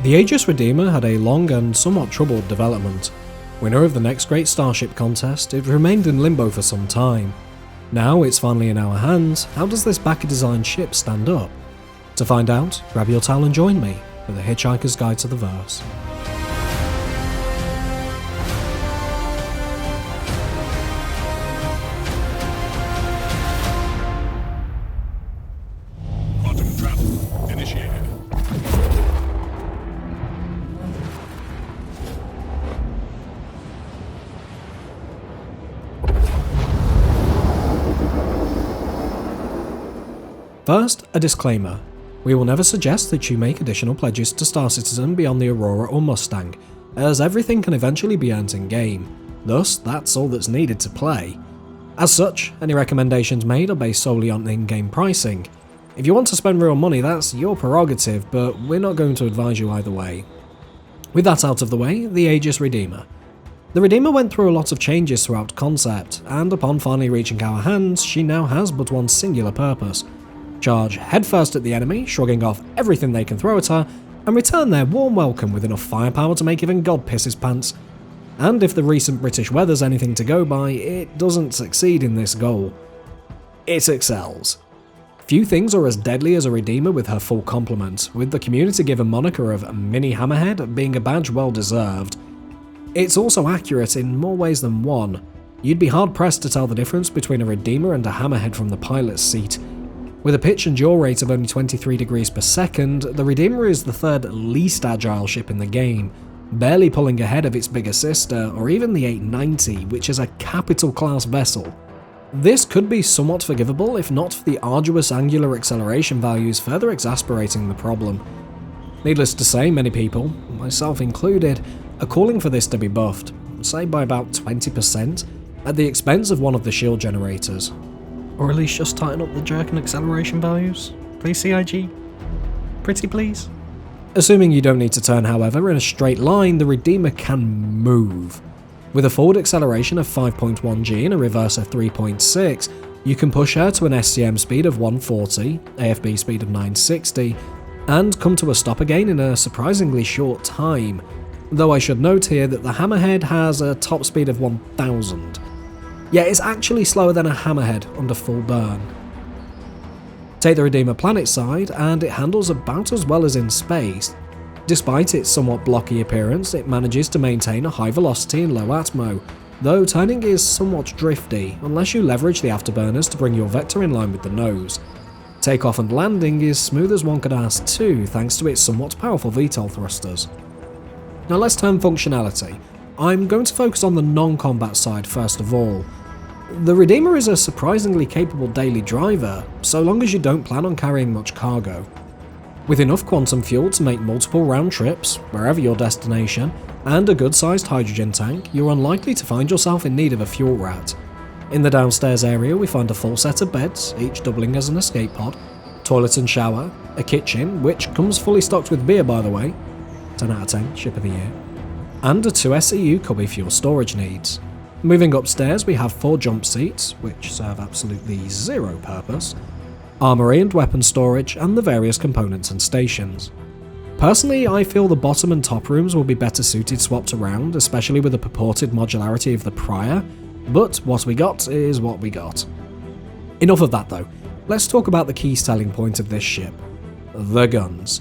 The Aegis Redeemer had a long and somewhat troubled development. Winner of the next great starship contest, it remained in limbo for some time. Now it's finally in our hands, how does this backer-designed ship stand up? To find out, grab your towel and join me for the Hitchhiker's Guide to the Verse. Quantum trap initiated. First, a disclaimer. We will never suggest that you make additional pledges to Star Citizen beyond the Aurora or Mustang, as everything can eventually be earned in-game. Thus, that's all that's needed to play. As such, any recommendations made are based solely on in-game pricing. If you want to spend real money, that's your prerogative, but we're not going to advise you either way. With that out of the way, the Aegis Redeemer. The Redeemer went through a lot of changes throughout concept, and upon finally reaching our hands, she now has but one singular purpose. Charge headfirst at the enemy, shrugging off everything they can throw at her, and return their warm welcome with enough firepower to make even God piss his pants. And if the recent British weather's anything to go by, it doesn't succeed in this goal. It excels. Few things are as deadly as a Redeemer with her full complement, with the community given moniker of Mini Hammerhead being a badge well deserved. It's also accurate in more ways than one. You'd be hard pressed to tell the difference between a Redeemer and a Hammerhead from the pilot's seat. With a pitch and yaw rate of only 23 degrees per second, the Redeemer is the third least agile ship in the game, barely pulling ahead of its bigger sister, or even the 890, which is a capital class vessel. This could be somewhat forgivable if not for the arduous angular acceleration values further exasperating the problem. Needless to say, many people, myself included, are calling for this to be buffed, say by about 20%, at the expense of one of the shield generators. Or at least just tighten up the jerk and acceleration values. Please, CIG? Pretty please? Assuming you don't need to turn, however, in a straight line, the Redeemer can move. With a forward acceleration of 5.1 g and a reverse of 3.6, you can push her to an SCM speed of 140, AFB speed of 960, and come to a stop again in a surprisingly short time, though I should note here that the Hammerhead has a top speed of 1000. Yet it's actually slower than a Hammerhead under full burn. Take the Redeemer planet side, and it handles about as well as in space. Despite its somewhat blocky appearance, it manages to maintain a high velocity and low atmo, though turning is somewhat drifty unless you leverage the afterburners to bring your vector in line with the nose. Takeoff and landing is smooth as one could ask too, thanks to its somewhat powerful VTOL thrusters. Now let's turn functionality. I'm going to focus on the non-combat side first of all. The Redeemer is a surprisingly capable daily driver, so long as you don't plan on carrying much cargo. With enough quantum fuel to make multiple round trips, wherever your destination, and a good-sized hydrogen tank, you're unlikely to find yourself in need of a fuel rat. In the downstairs area we find a full set of beds, each doubling as an escape pod, toilet and shower, a kitchen, which comes fully stocked with beer by the way, 10 out of 10, ship of the year, and a 2 SCU cubby for your storage needs. Moving upstairs we have 4 jump seats, which serve absolutely zero purpose, armoury and weapon storage, and the various components and stations. Personally, I feel the bottom and top rooms will be better suited swapped around, especially with the purported modularity of the prior, but what we got is what we got. Enough of that though, let's talk about the key selling point of this ship, the guns.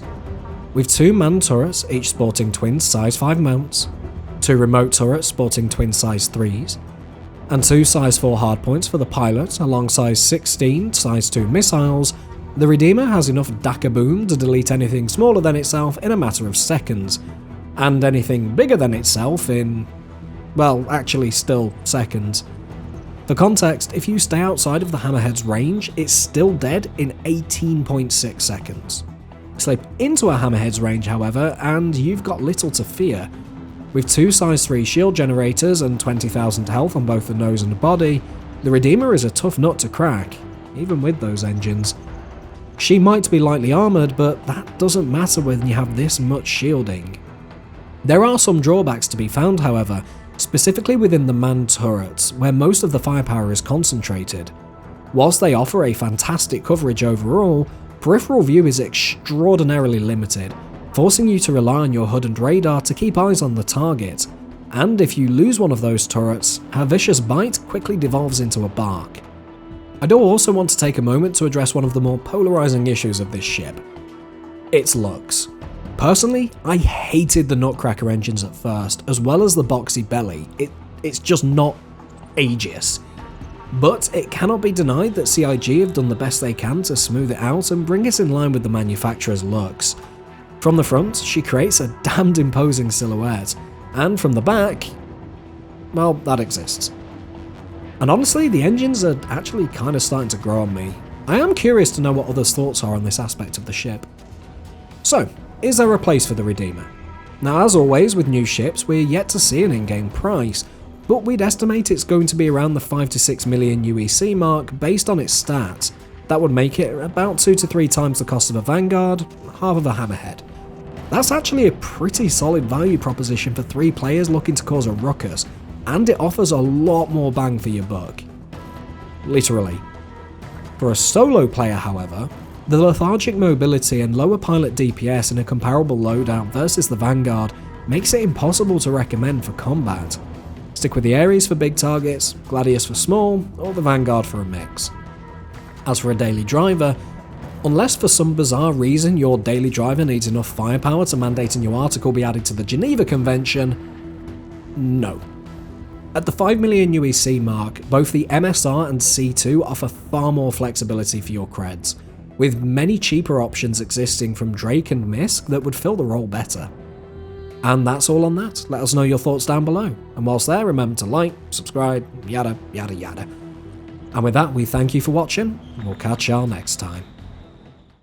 With 2 manned turrets, each sporting twin size 5 mounts, 2 remote turrets sporting twin size 3s, and 2 size 4 hardpoints for the pilot alongside 16 size 2 missiles, the Redeemer has enough Daka boom to delete anything smaller than itself in a matter of seconds, and anything bigger than itself in, well, actually still seconds. For context, if you stay outside of the Hammerhead's range, it's still dead in 18.6 seconds. Slip into a Hammerhead's range, however, and you've got little to fear. With 2 size 3 shield generators and 20,000 health on both the nose and body, the Redeemer is a tough nut to crack, even with those engines. She might be lightly armoured, but that doesn't matter when you have this much shielding. There are some drawbacks to be found, however, specifically within the manned turrets, where most of the firepower is concentrated. Whilst they offer a fantastic coverage overall, peripheral view is extraordinarily limited, forcing you to rely on your HUD and radar to keep eyes on the target, and if you lose one of those turrets, her vicious bite quickly devolves into a bark. I do also want to take a moment to address one of the more polarizing issues of this ship: its looks. Personally, I hated the Nutcracker engines at first, as well as the boxy belly. It's just not Aegis. But it cannot be denied that CIG have done the best they can to smooth it out and bring it in line with the manufacturer's looks. From the front, she creates a damned imposing silhouette, and from the back, well, that exists. And honestly, the engines are actually kind of starting to grow on me. I am curious to know what others' thoughts are on this aspect of the ship. So, is there a place for the Redeemer? Now, as always with new ships, we're yet to see an in-game price, but we'd estimate it's going to be around the 5 to 6 million UEC mark based on its stats. That would make it about 2 to 3 times the cost of a Vanguard, half of a Hammerhead. That's actually a pretty solid value proposition for 3 players looking to cause a ruckus, and it offers a lot more bang for your buck. Literally. For a solo player, however, the lethargic mobility and lower pilot DPS in a comparable loadout versus the Vanguard makes it impossible to recommend for combat. Stick with the Ares for big targets, Gladius for small, or the Vanguard for a mix. As for a daily driver, unless for some bizarre reason your daily driver needs enough firepower to mandate a new article be added to the Geneva Convention, no. At the 5 million UEC mark, both the MSR and C2 offer far more flexibility for your creds, with many cheaper options existing from Drake and Misk that would fill the role better. And that's all on that. Let us know your thoughts down below. And whilst there, remember to like, subscribe, yada yada yada. And with that, we thank you for watching, and we'll catch y'all next time.